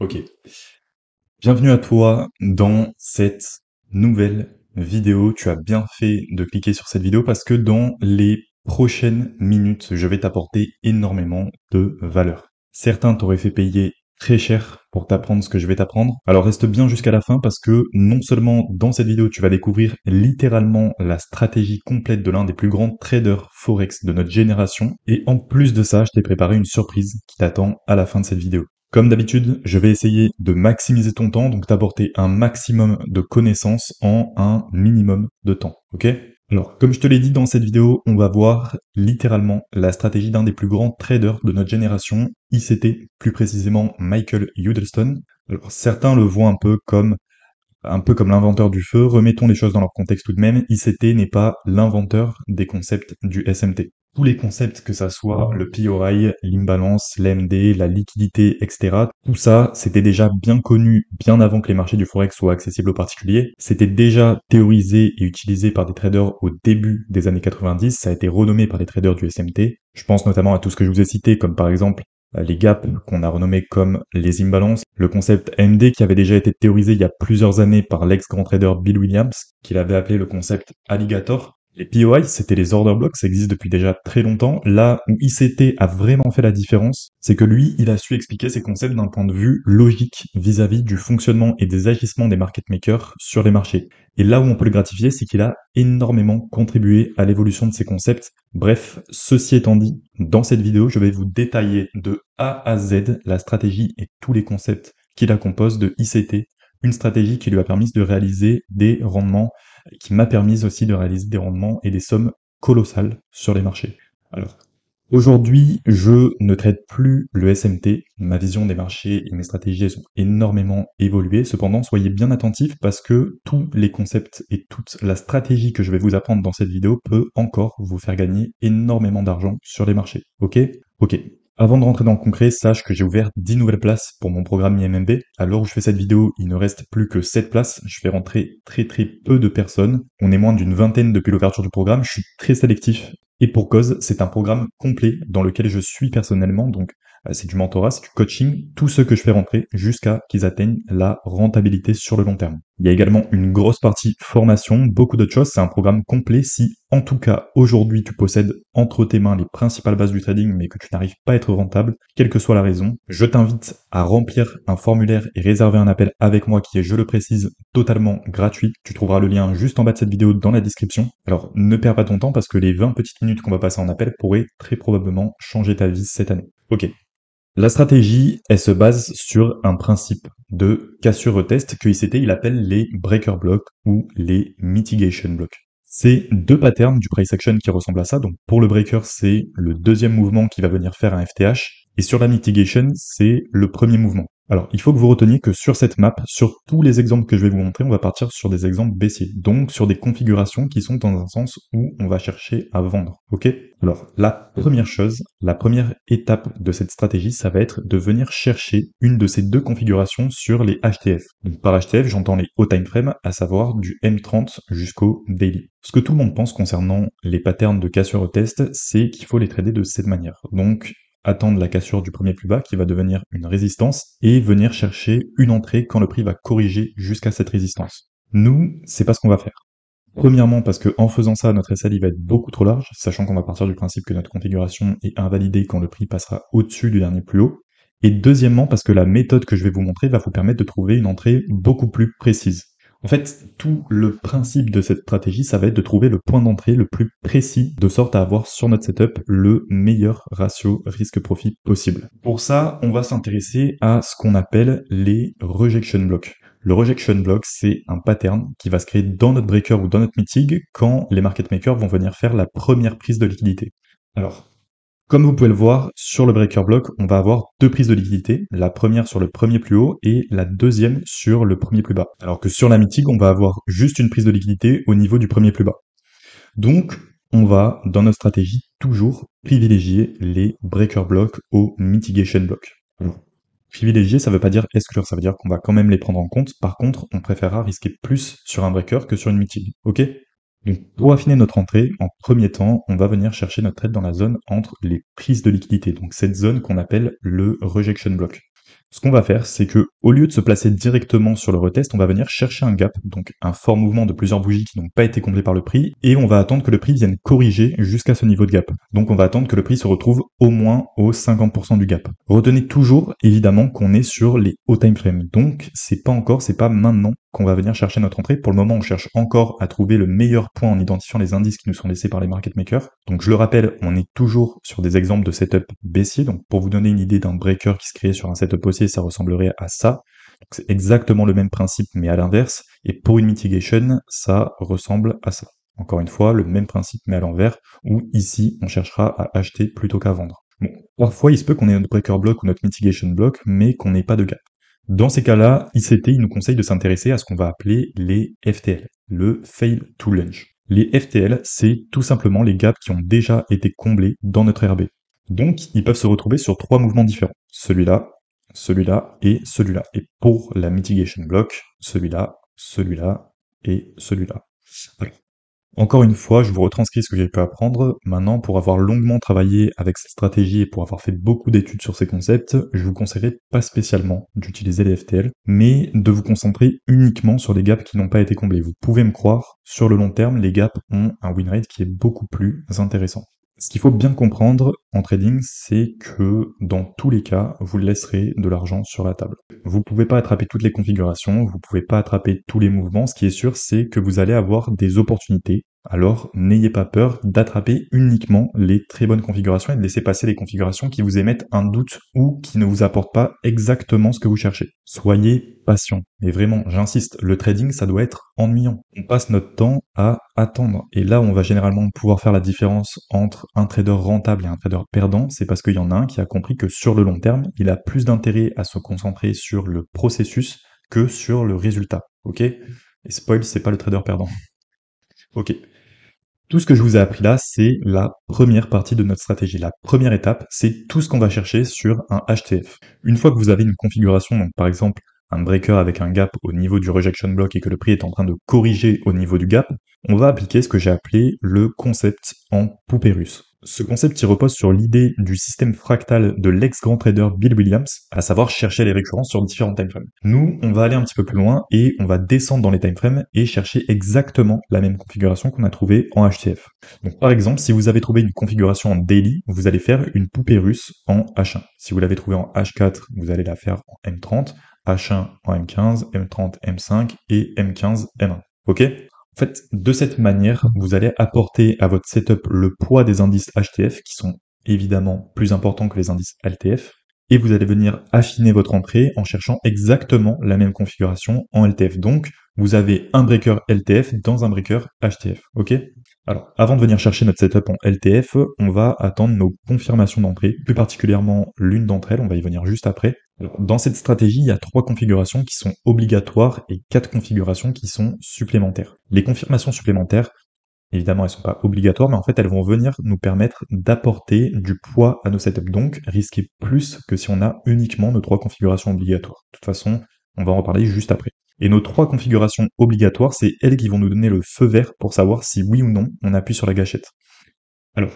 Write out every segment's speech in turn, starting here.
Ok. Bienvenue à toi dans cette nouvelle vidéo. Tu as bien fait de cliquer sur cette vidéo parce que dans les prochaines minutes, je vais t'apporter énormément de valeur. Certains t'auraient fait payer très cher pour t'apprendre ce que je vais t'apprendre. Alors reste bien jusqu'à la fin parce que non seulement dans cette vidéo, tu vas découvrir littéralement la stratégie complète de l'un des plus grands traders Forex de notre génération. Et en plus de ça, je t'ai préparé une surprise qui t'attend à la fin de cette vidéo. Comme d'habitude, je vais essayer de maximiser ton temps, donc t'apporter un maximum de connaissances en un minimum de temps, ok? Alors, comme je te l'ai dit dans cette vidéo, on va voir littéralement la stratégie d'un des plus grands traders de notre génération, ICT, plus précisément Michael Huddleston. Alors, certains le voient un peu comme l'inventeur du feu, remettons les choses dans leur contexte tout de même, ICT n'est pas l'inventeur des concepts du SMT. Tous les concepts, que ça soit le POI, l'imbalance, l'MD, la liquidité, etc., tout ça, c'était déjà bien connu bien avant que les marchés du Forex soient accessibles aux particuliers. C'était déjà théorisé et utilisé par des traders au début des années 90, ça a été renommé par les traders du SMT. Je pense notamment à tout ce que je vous ai cité, comme par exemple les gaps qu'on a renommés comme les imbalances, le concept MD qui avait déjà été théorisé il y a plusieurs années par l'ex-grand trader Bill Williams, qu'il avait appelé le concept alligator. Les POI, c'était les order blocks, ça existe depuis déjà très longtemps. Là où ICT a vraiment fait la différence, c'est que lui, il a su expliquer ces concepts d'un point de vue logique vis-à-vis du fonctionnement et des agissements des market makers sur les marchés. Et là où on peut le gratifier, c'est qu'il a énormément contribué à l'évolution de ces concepts. Bref, ceci étant dit, dans cette vidéo, je vais vous détailler de A à Z la stratégie et tous les concepts qui la composent de ICT, une stratégie qui lui a permis de réaliser des rendements, qui m'a permis aussi de réaliser des rendements et des sommes colossales sur les marchés. Alors, aujourd'hui, je ne traite plus le SMT. Ma vision des marchés et mes stratégies ont énormément évolué. Cependant, soyez bien attentifs parce que tous les concepts et toute la stratégie que je vais vous apprendre dans cette vidéo peut encore vous faire gagner énormément d'argent sur les marchés. Ok? Ok. Avant de rentrer dans le concret, sache que j'ai ouvert 10 nouvelles places pour mon programme IMMB. À l'heure où je fais cette vidéo, il ne reste plus que 7 places. Je fais rentrer très peu de personnes. On est moins d'une vingtaine depuis l'ouverture du programme. Je suis très sélectif. Et pour cause, c'est un programme complet dans lequel je suis personnellement. Donc, c'est du mentorat, c'est du coaching, tout ce que je fais rentrer jusqu'à qu'ils atteignent la rentabilité sur le long terme. Il y a également une grosse partie formation, beaucoup d'autres choses. C'est un programme complet si, en tout cas, aujourd'hui, tu possèdes entre tes mains les principales bases du trading, mais que tu n'arrives pas à être rentable, quelle que soit la raison. Je t'invite à remplir un formulaire et réserver un appel avec moi qui est, je le précise, totalement gratuit. Tu trouveras le lien juste en bas de cette vidéo dans la description. Alors, ne perds pas ton temps parce que les 20 petites minutes qu'on va passer en appel pourraient très probablement changer ta vie cette année. Ok. La stratégie, elle se base sur un principe de cassure-retest que ICT il appelle les breaker blocks ou les mitigation blocks. C'est deux patterns du price action qui ressemblent à ça. Donc pour le breaker, c'est le deuxième mouvement qui va venir faire un FTH. Et sur la mitigation, c'est le premier mouvement. Alors, il faut que vous reteniez que sur cette map, sur tous les exemples que je vais vous montrer, on va partir sur des exemples baissiers. Donc, sur des configurations qui sont dans un sens où on va chercher à vendre. Ok? Alors, la première chose, la première étape de cette stratégie, ça va être de venir chercher une de ces deux configurations sur les HTF. Donc, par HTF, j'entends les hauts time frame, à savoir du M30 jusqu'au daily. Ce que tout le monde pense concernant les patterns de cassure au test, c'est qu'il faut les trader de cette manière. Donc, attendre la cassure du premier plus bas qui va devenir une résistance et venir chercher une entrée quand le prix va corriger jusqu'à cette résistance. Nous, c'est pas ce qu'on va faire. Premièrement, parce que en faisant ça, notre SL il va être beaucoup trop large, sachant qu'on va partir du principe que notre configuration est invalidée quand le prix passera au-dessus du dernier plus haut. Et deuxièmement, parce que la méthode que je vais vous montrer va vous permettre de trouver une entrée beaucoup plus précise. En fait, tout le principe de cette stratégie, ça va être de trouver le point d'entrée le plus précis, de sorte à avoir sur notre setup le meilleur ratio risque-profit possible. Pour ça, on va s'intéresser à ce qu'on appelle les rejection blocks. Le rejection block, c'est un pattern qui va se créer dans notre breaker ou dans notre mitig quand les market makers vont venir faire la première prise de liquidité. Alors, comme vous pouvez le voir, sur le breaker block, on va avoir deux prises de liquidité, la première sur le premier plus haut et la deuxième sur le premier plus bas. Alors que sur la mitig, on va avoir juste une prise de liquidité au niveau du premier plus bas. Donc, on va, dans notre stratégie, toujours privilégier les breaker blocks au mitigation block. Privilégier, ça veut pas dire exclure, ça veut dire qu'on va quand même les prendre en compte. Par contre, on préférera risquer plus sur un breaker que sur une mitig. Ok? Donc, pour affiner notre entrée, en premier temps, on va venir chercher notre trade dans la zone entre les prises de liquidité. Donc, cette zone qu'on appelle le rejection block. Ce qu'on va faire, c'est que Au lieu de se placer directement sur le retest, on va venir chercher un gap, donc un fort mouvement de plusieurs bougies qui n'ont pas été comblées par le prix, et on va attendre que le prix vienne corriger jusqu'à ce niveau de gap. Donc on va attendre que le prix se retrouve au moins au 50% du gap. Retenez toujours, évidemment, qu'on est sur les hauts time frames. Donc c'est pas maintenant qu'on va venir chercher notre entrée. Pour le moment, on cherche encore à trouver le meilleur point en identifiant les indices qui nous sont laissés par les market makers. Donc je le rappelle, on est toujours sur des exemples de setup baissier. Donc pour vous donner une idée d'un breaker qui se crée sur un setup haussier, ça ressemblerait à ça. C'est exactement le même principe, mais à l'inverse. Et pour une mitigation, ça ressemble à ça. Encore une fois, le même principe, mais à l'envers, où ici, on cherchera à acheter plutôt qu'à vendre. Bon, parfois, il se peut qu'on ait notre breaker block ou notre mitigation block, mais qu'on n'ait pas de gap. Dans ces cas-là, ICT, il nous conseille de s'intéresser à ce qu'on va appeler les FTL, le Fail to Lunge. Les FTL, c'est tout simplement les gaps qui ont déjà été comblés dans notre RB. Donc, ils peuvent se retrouver sur 3 mouvements différents. Celui-là, celui-là et celui-là. Et pour la mitigation block, celui-là, celui-là et celui-là. Alors, encore une fois, je vous retranscris ce que j'ai pu apprendre. Maintenant, pour avoir longuement travaillé avec cette stratégie et pour avoir fait beaucoup d'études sur ces concepts, je vous conseillerais pas spécialement d'utiliser les FTL, mais de vous concentrer uniquement sur les gaps qui n'ont pas été comblés. Vous pouvez me croire, sur le long terme, les gaps ont un win rate qui est beaucoup plus intéressant. Ce qu'il faut bien comprendre en trading, c'est que dans tous les cas, vous laisserez de l'argent sur la table. Vous pouvez pas attraper toutes les configurations, vous pouvez pas attraper tous les mouvements. Ce qui est sûr, c'est que vous allez avoir des opportunités. Alors, n'ayez pas peur d'attraper uniquement les très bonnes configurations et de laisser passer les configurations qui vous émettent un doute ou qui ne vous apportent pas exactement ce que vous cherchez. Soyez patient. Et vraiment, j'insiste, le trading, ça doit être ennuyant. On passe notre temps à attendre. Et là, on va généralement pouvoir faire la différence entre un trader rentable et un trader perdant. C'est parce qu'il y en a un qui a compris que sur le long terme, il a plus d'intérêt à se concentrer sur le processus que sur le résultat. Ok? Et spoil, c'est pas le trader perdant. Ok. Tout ce que je vous ai appris là, c'est la première partie de notre stratégie. La première étape, c'est tout ce qu'on va chercher sur un HTF. Une fois que vous avez une configuration, donc par exemple un breaker avec un gap au niveau du rejection block et que le prix est en train de corriger au niveau du gap, on va appliquer ce que j'ai appelé le concept en poupée russe. Ce concept il repose sur l'idée du système fractal de l'ex-grand trader Bill Williams, à savoir chercher les récurrences sur différents timeframes. Nous, on va aller un petit peu plus loin et on va descendre dans les timeframes et chercher exactement la même configuration qu'on a trouvée en HTF. Donc par exemple, si vous avez trouvé une configuration en daily, vous allez faire une poupée russe en H1. Si vous l'avez trouvée en H4, vous allez la faire en M30, H1 en M15, M30 M5 et M15 M1. Ok? En fait, de cette manière, vous allez apporter à votre setup le poids des indices HTF qui sont évidemment plus importants que les indices LTF et vous allez venir affiner votre entrée en cherchant exactement la même configuration en LTF. Donc, vous avez un breaker LTF dans un breaker HTF. Ok? Alors, avant de venir chercher notre setup en LTF, on va attendre nos confirmations d'entrée, plus particulièrement l'une d'entre elles, on va y venir juste après. Alors, dans cette stratégie, il y a 3 configurations qui sont obligatoires et 4 configurations qui sont supplémentaires. Les confirmations supplémentaires, évidemment, elles sont pas obligatoires, mais en fait, elles vont venir nous permettre d'apporter du poids à nos setups, donc risquer plus que si on a uniquement nos 3 configurations obligatoires. De toute façon, on va en parler juste après. Et nos 3 configurations obligatoires, c'est elles qui vont nous donner le feu vert pour savoir si oui ou non on appuie sur la gâchette. Alors,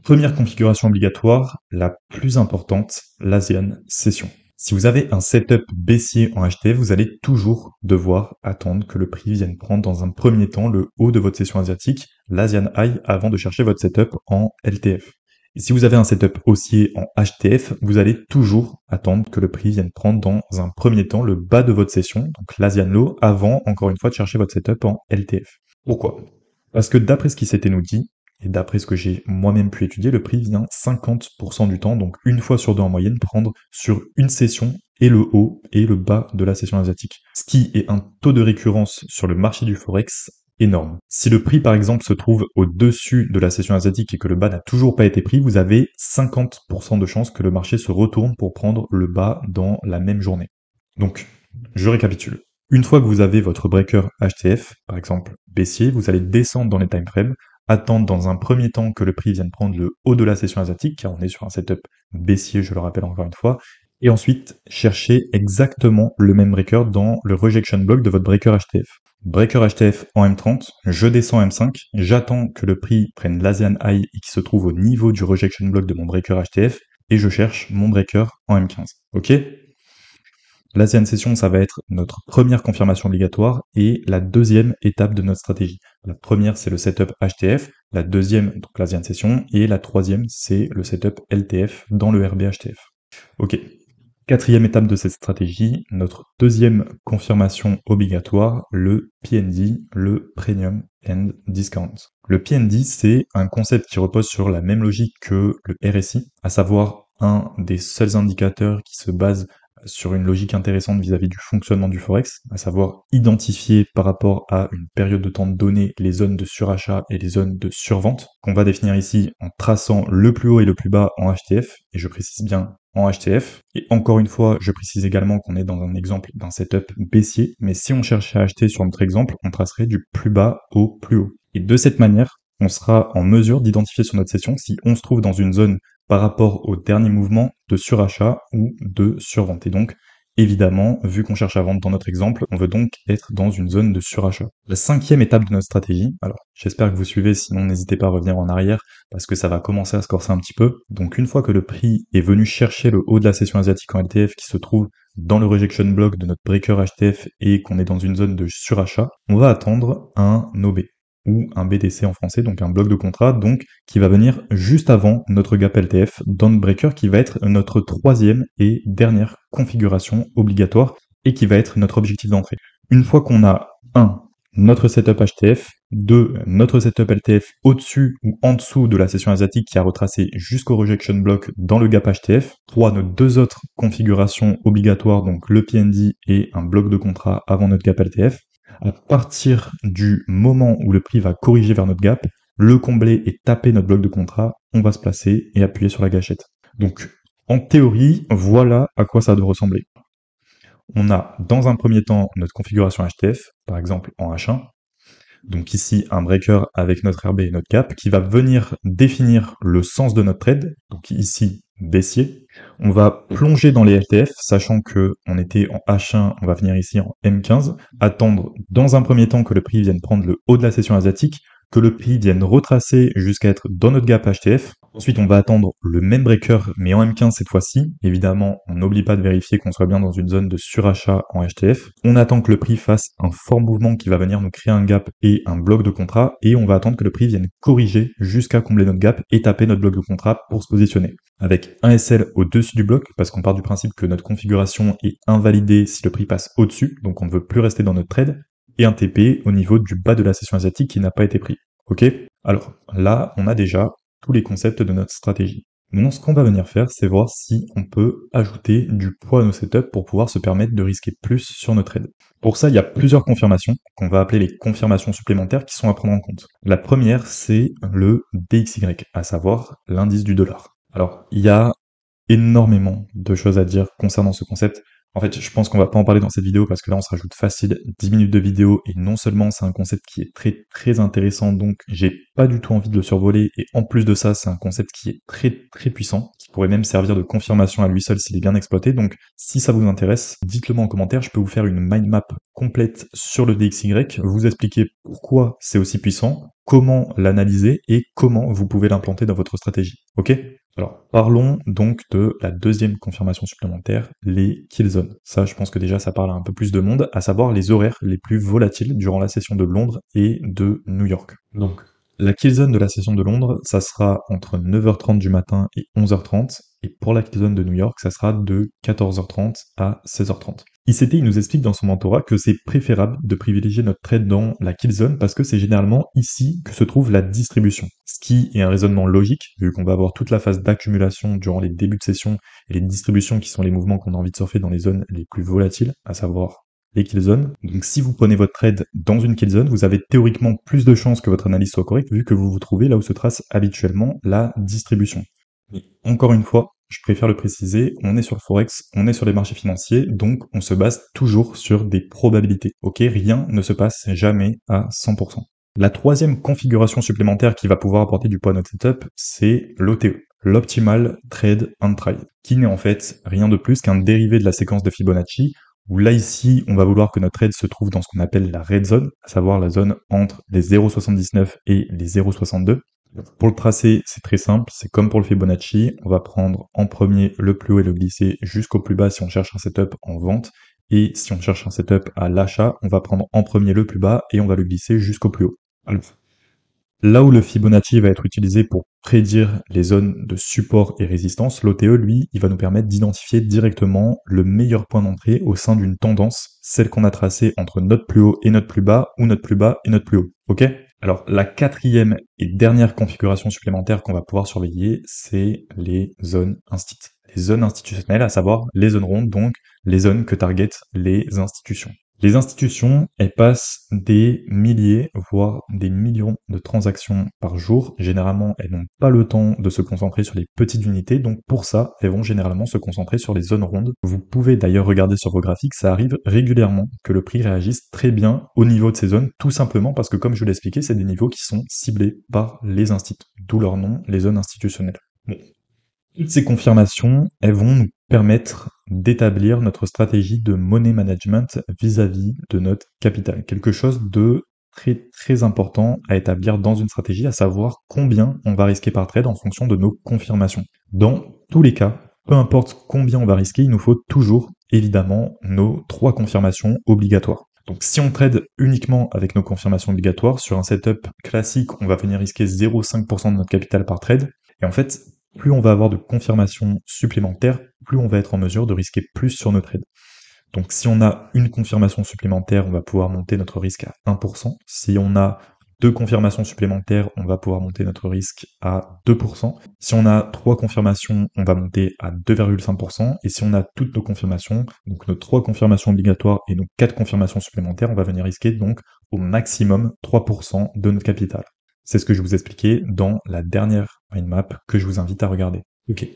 première configuration obligatoire, la plus importante, l'ASEAN Session. Si vous avez un setup baissier en HTF, vous allez toujours devoir attendre que le prix vienne prendre dans un premier temps le haut de votre session asiatique, l'Asian High, avant de chercher votre setup en LTF. Et si vous avez un setup haussier en HTF, vous allez toujours attendre que le prix vienne prendre dans un premier temps le bas de votre session, donc l'Asian Low, avant, encore une fois, de chercher votre setup en LTF. Pourquoi? Parce que d'après ce qui s'était nous dit, et d'après ce que j'ai moi-même pu étudier, le prix vient 50% du temps, donc une fois sur deux en moyenne, prendre sur une session et le haut et le bas de la session asiatique. Ce qui est un taux de récurrence sur le marché du Forex énorme. Si le prix par exemple se trouve au-dessus de la session asiatique et que le bas n'a toujours pas été pris, vous avez 50% de chances que le marché se retourne pour prendre le bas dans la même journée. Donc, je récapitule. Une fois que vous avez votre breaker HTF, par exemple baissier, vous allez descendre dans les timeframes, attendre dans un premier temps que le prix vienne prendre le haut de la session asiatique, car on est sur un setup baissier, je le rappelle encore une fois, et ensuite chercher exactement le même breaker dans le rejection block de votre breaker HTF. Breaker HTF en M30, je descends M5, j'attends que le prix prenne l'ASEAN High et qui se trouve au niveau du rejection block de mon breaker HTF, et je cherche mon breaker en M15. Ok? l'ASEAN session, ça va être notre première confirmation obligatoire et la deuxième étape de notre stratégie. La première, c'est le setup HTF, la deuxième, donc l'ASEAN session, et la troisième, c'est le setup LTF dans le RB HTF. Ok. Quatrième étape de cette stratégie, notre deuxième confirmation obligatoire, le PND, le Premium and Discount. Le PND, c'est un concept qui repose sur la même logique que le RSI, à savoir un des seuls indicateurs qui se base sur une logique intéressante vis-à-vis du fonctionnement du Forex, à savoir identifier par rapport à une période de temps donnée les zones de surachat et les zones de survente, qu'on va définir ici en traçant le plus haut et le plus bas en HTF, et je précise bien en HTF. Et encore une fois, je précise également qu'on est dans un exemple d'un setup baissier, mais si on cherchait à acheter sur notre exemple, on tracerait du plus bas au plus haut. Et de cette manière, on sera en mesure d'identifier sur notre session si on se trouve dans une zone par rapport au dernier mouvement de surachat ou de survente. Et donc, évidemment, vu qu'on cherche à vendre dans notre exemple, on veut donc être dans une zone de surachat. La cinquième étape de notre stratégie, alors j'espère que vous suivez, sinon n'hésitez pas à revenir en arrière parce que ça va commencer à se corser un petit peu. Donc une fois que le prix est venu chercher le haut de la session asiatique en LTF qui se trouve dans le rejection block de notre breaker HTF et qu'on est dans une zone de surachat, on va attendre un OB ou un BDC en français, donc un bloc de contrat, donc qui va venir juste avant notre gap LTF dans notre breaker qui va être notre troisième et dernière configuration obligatoire et qui va être notre objectif d'entrée. Une fois qu'on a notre setup HTF, 2, notre setup LTF au-dessus ou en dessous de la session asiatique qui a retracé jusqu'au rejection block dans le gap HTF, 3, nos deux autres configurations obligatoires, donc le PND et un bloc de contrat avant notre gap LTF. À partir du moment où le prix va corriger vers notre gap, le combler et taper notre bloc de contrat, on va se placer et appuyer sur la gâchette. Donc, en théorie, voilà à quoi ça doit ressembler. On a dans un premier temps notre configuration HTF, par exemple en H1. Donc ici, un breaker avec notre RB et notre gap qui va venir définir le sens de notre trade. Donc ici, baissier. On va plonger dans les LTF, sachant que on était en H1, on va venir ici en M15, attendre dans un premier temps que le prix vienne prendre le haut de la session asiatique, que le prix vienne retracer jusqu'à être dans notre gap HTF. Ensuite, on va attendre le même breaker, mais en M15 cette fois-ci. Évidemment, on n'oublie pas de vérifier qu'on soit bien dans une zone de surachat en HTF. On attend que le prix fasse un fort mouvement qui va venir nous créer un gap et un bloc de contrat, et on va attendre que le prix vienne corriger jusqu'à combler notre gap et taper notre bloc de contrat pour se positionner. Avec un SL au-dessus du bloc, parce qu'on part du principe que notre configuration est invalidée si le prix passe au-dessus, donc on ne veut plus rester dans notre trade, et un TP au niveau du bas de la session asiatique qui n'a pas été pris. Ok? Alors là, on a déjà tous les concepts de notre stratégie. Maintenant, ce qu'on va venir faire, c'est voir si on peut ajouter du poids à nos setups pour pouvoir se permettre de risquer plus sur nos trades. Pour ça, il y a plusieurs confirmations, qu'on va appeler les confirmations supplémentaires, qui sont à prendre en compte. La première, c'est le DXY, à savoir l'indice du dollar. Alors, il y a énormément de choses à dire concernant ce concept. En fait, je pense qu'on va pas en parler dans cette vidéo parce que là, on se rajoute facile 10 minutes de vidéo et non seulement c'est un concept qui est très très intéressant, donc j'ai pas du tout envie de le survoler et en plus de ça, c'est un concept qui est très très puissant, qui pourrait même servir de confirmation à lui seul s'il est bien exploité. Donc, si ça vous intéresse, dites-le moi en commentaire, je peux vous faire une mind map complète sur le DXY, vous expliquer pourquoi c'est aussi puissant, comment l'analyser et comment vous pouvez l'implanter dans votre stratégie. Ok? Alors, parlons donc de la deuxième confirmation supplémentaire, les kill zones. Ça, je pense que déjà, ça parle à un peu plus de monde, à savoir les horaires les plus volatiles durant la session de Londres et de New York. Donc, la kill zone de la session de Londres, ça sera entre 9h30 du matin et 11h30, et pour la kill zone de New York, ça sera de 14h30 à 16h30. ICT, il nous explique dans son mentorat que c'est préférable de privilégier notre trade dans la kill zone parce que c'est généralement ici que se trouve la distribution. Ce qui est un raisonnement logique, vu qu'on va avoir toute la phase d'accumulation durant les débuts de session et les distributions qui sont les mouvements qu'on a envie de surfer dans les zones les plus volatiles, à savoir les kill zones. Donc si vous prenez votre trade dans une kill zone, vous avez théoriquement plus de chances que votre analyse soit correcte vu que vous vous trouvez là où se trace habituellement la distribution. Mais encore une fois, je préfère le préciser, on est sur le Forex, on est sur les marchés financiers, donc on se base toujours sur des probabilités. Ok, rien ne se passe jamais à 100%. La troisième configuration supplémentaire qui va pouvoir apporter du poids à notre setup, c'est l'OTE, l'Optimal Trade and Try, qui n'est en fait rien de plus qu'un dérivé de la séquence de Fibonacci, où là ici, on va vouloir que notre trade se trouve dans ce qu'on appelle la red zone, à savoir la zone entre les 0,79 et les 0,62. Pour le tracé, c'est très simple, c'est comme pour le Fibonacci, on va prendre en premier le plus haut et le glisser jusqu'au plus bas si on cherche un setup en vente, et si on cherche un setup à l'achat, on va prendre en premier le plus bas et on va le glisser jusqu'au plus haut. Alors, là où le Fibonacci va être utilisé pour prédire les zones de support et résistance, l'OTE, lui, il va nous permettre d'identifier directement le meilleur point d'entrée au sein d'une tendance, celle qu'on a tracée entre notre plus haut et notre plus bas, ou notre plus bas et notre plus haut. Ok? Alors, la quatrième et dernière configuration supplémentaire qu'on va pouvoir surveiller, c'est les zones instit. Les zones institutionnelles, à savoir les zones rondes, donc les zones que targetent les institutions. Les institutions, elles passent des milliers, voire des millions de transactions par jour. Généralement, elles n'ont pas le temps de se concentrer sur les petites unités, donc pour ça, elles vont généralement se concentrer sur les zones rondes. Vous pouvez d'ailleurs regarder sur vos graphiques, ça arrive régulièrement que le prix réagisse très bien au niveau de ces zones, tout simplement parce que, comme je l'ai expliqué, c'est des niveaux qui sont ciblés par les instituts, d'où leur nom, les zones institutionnelles. Bon. Toutes ces confirmations, elles vont nous permettre d'établir notre stratégie de money management vis-à-vis de notre capital. Quelque chose de très très important à établir dans une stratégie, à savoir combien on va risquer par trade en fonction de nos confirmations. Dans tous les cas, peu importe combien on va risquer, il nous faut toujours évidemment nos 3 confirmations obligatoires. Donc si on trade uniquement avec nos confirmations obligatoires, sur un setup classique, on va venir risquer 0,5% de notre capital par trade. Et en fait, plus on va avoir de confirmations supplémentaires, plus on va être en mesure de risquer plus sur nos trades. Donc si on a une confirmation supplémentaire, on va pouvoir monter notre risque à 1%. Si on a 2 confirmations supplémentaires, on va pouvoir monter notre risque à 2%. Si on a 3 confirmations, on va monter à 2,5%. Et si on a toutes nos confirmations, donc nos 3 confirmations obligatoires et nos 4 confirmations supplémentaires, on va venir risquer donc au maximum 3% de notre capital. C'est ce que je vous expliquais dans la dernière mind map que je vous invite à regarder. Ok.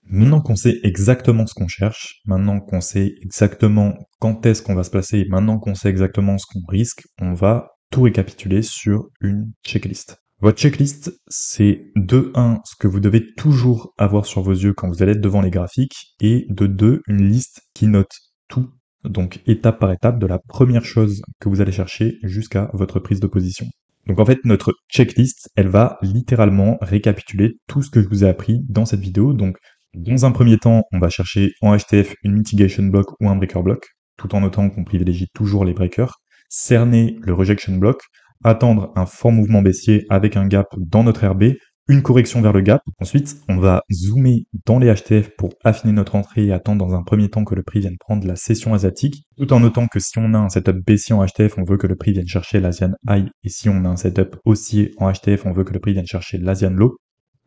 Maintenant qu'on sait exactement ce qu'on cherche, maintenant qu'on sait exactement quand est-ce qu'on va se placer, et maintenant qu'on sait exactement ce qu'on risque, on va tout récapituler sur une checklist. Votre checklist, c'est de 1, ce que vous devez toujours avoir sur vos yeux quand vous allez être devant les graphiques, et de 2, une liste qui note tout, donc étape par étape, de la première chose que vous allez chercher jusqu'à votre prise de position. Donc en fait, notre checklist, elle va littéralement récapituler tout ce que je vous ai appris dans cette vidéo. Donc dans un premier temps, on va chercher en HTF une mitigation block ou un breaker block, tout en notant qu'on privilégie toujours les breakers, cerner le rejection block, attendre un fort mouvement baissier avec un gap dans notre RB, une correction vers le gap. Ensuite, on va zoomer dans les HTF pour affiner notre entrée et attendre dans un premier temps que le prix vienne prendre la session asiatique, tout en notant que si on a un setup baissier en HTF, on veut que le prix vienne chercher l'Asian High, et si on a un setup haussier en HTF, on veut que le prix vienne chercher l'Asian Low.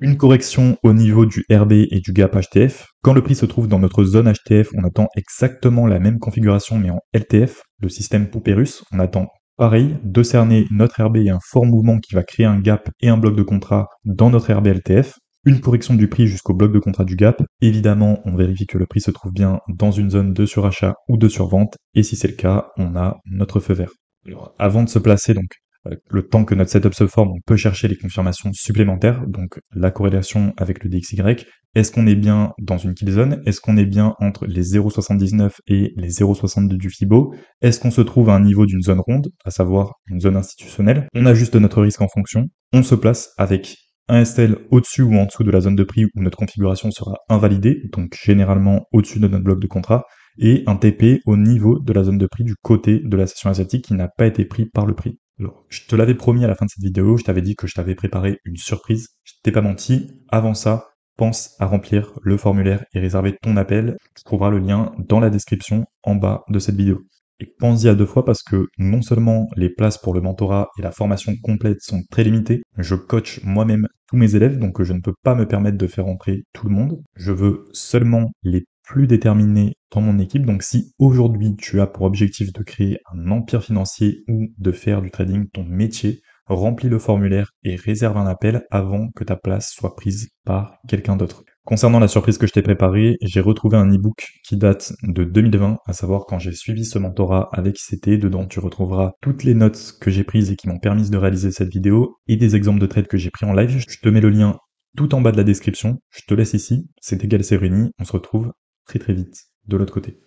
Une correction au niveau du RB et du gap HTF. Quand le prix se trouve dans notre zone HTF, on attend exactement la même configuration mais en LTF, le système Pouperus. On attend pareil de cerner notre RB et un fort mouvement qui va créer un gap et un bloc de contrat dans notre RB LTF. Une correction du prix jusqu'au bloc de contrat du gap. Évidemment, on vérifie que le prix se trouve bien dans une zone de surachat ou de survente. Et si c'est le cas, on a notre feu vert. Alors, avant de se placer donc le temps que notre setup se forme, on peut chercher les confirmations supplémentaires, donc la corrélation avec le DXY. Est-ce qu'on est bien dans une kill zone? Est-ce qu'on est bien entre les 0,79 et les 0,62 du Fibo? Est-ce qu'on se trouve à un niveau d'une zone ronde, à savoir une zone institutionnelle? On ajuste notre risque en fonction. On se place avec un SL au-dessus ou en dessous de la zone de prix où notre configuration sera invalidée, donc généralement au-dessus de notre bloc de contrat, et un TP au niveau de la zone de prix du côté de la session asiatique qui n'a pas été pris par le prix. Alors, je te l'avais promis à la fin de cette vidéo, je t'avais dit que je t'avais préparé une surprise, je t'ai pas menti. Avant ça, pense à remplir le formulaire et réserver ton appel. Tu trouveras le lien dans la description en bas de cette vidéo. Et pense-y à 2 fois parce que non seulement les places pour le mentorat et la formation complète sont très limitées, je coach moi-même tous mes élèves, donc je ne peux pas me permettre de faire entrer tout le monde. Je veux seulement les plus déterminés dans mon équipe. Donc si aujourd'hui tu as pour objectif de créer un empire financier ou de faire du trading ton métier, remplis le formulaire et réserve un appel avant que ta place soit prise par quelqu'un d'autre. Concernant la surprise que je t'ai préparée, j'ai retrouvé un e-book qui date de 2020, à savoir quand j'ai suivi ce mentorat avec ICT. Dedans, tu retrouveras toutes les notes que j'ai prises et qui m'ont permis de réaliser cette vidéo et des exemples de trades que j'ai pris en live. Je te mets le lien tout en bas de la description. Je te laisse ici. C'est égal, c'est réuni. On se retrouve très très vite de l'autre côté.